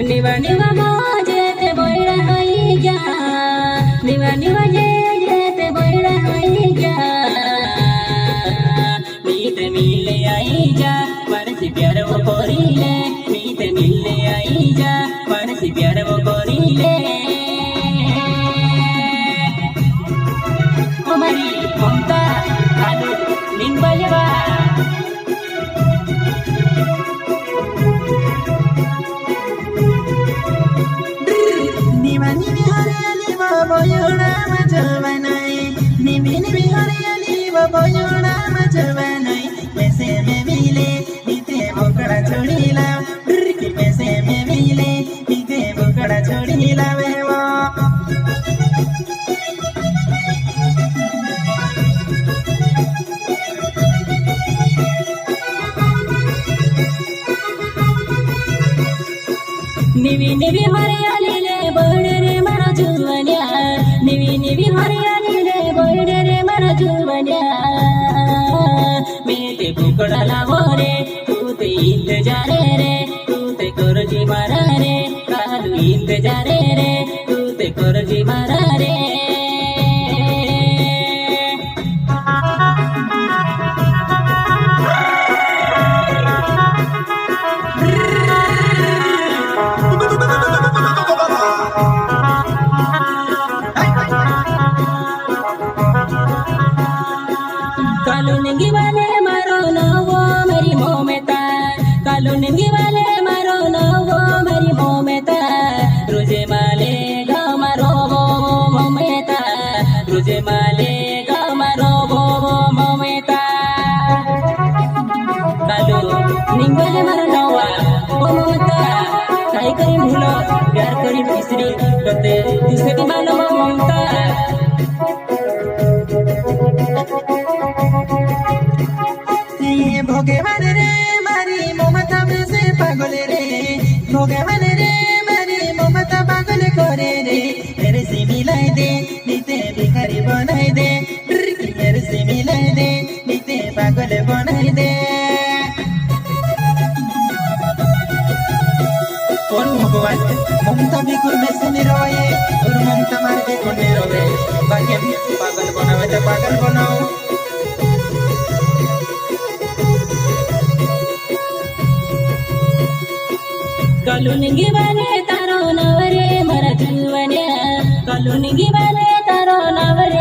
निवा निवा मोजे ते बोइड़ा होई जा निवा निवा जे ते बोइड़ा होई जा मीते मिले आई जा परसी प्यार वो कोरीले मीते मिले आई जा परसी प्यार वो कोरीले कुमारी ममता आलू निंबलवा पैसे में मिले बीते बोकड़ा छोड़ीला पैसे में मिले बीते बोकड़ा छोड़ीला वे वो निवी निवी हरियाली ले बोड़े रे मारा जुवनिया निवी निवी हरियाली ले बोड़े रे मारा जुवनिया मेरे बुकड़ा लावो रे तू ते इंतजार रे तू ते करजी मारा रे कालू इंतजार रे तू ते करजी मारा रे कालू निंगी वाले मारो नवो मेरी मोमेता कालू निंगी वाले मारो नवो मेरी मोमेता रोजे माले गा मारो वो मोमेता रोजे माले गा मारो वो मोमेता कालू निंगले मारो नवा वो मोमेता काई करी भूलो प्यार करी तीसरी कते तीसरी मानो ममता भोगे माने रे मारी ममता में से पागल रे भोगे माने रे मारी ममता पागल करे रे मेरे से मिलाई दे नीते भिखारी बनाई दे मेरे से मिलाई दे नीते पागल बनाई दे कौन भगवान ममता बिकुर में से निरोए और ममता मार के कौन निरोए बाकी पागल बनावे तो पागल बनाओ कालू निंगी वाले तारो नवरे मरा जुवन्या कालू निंगी वाले तारो नवरे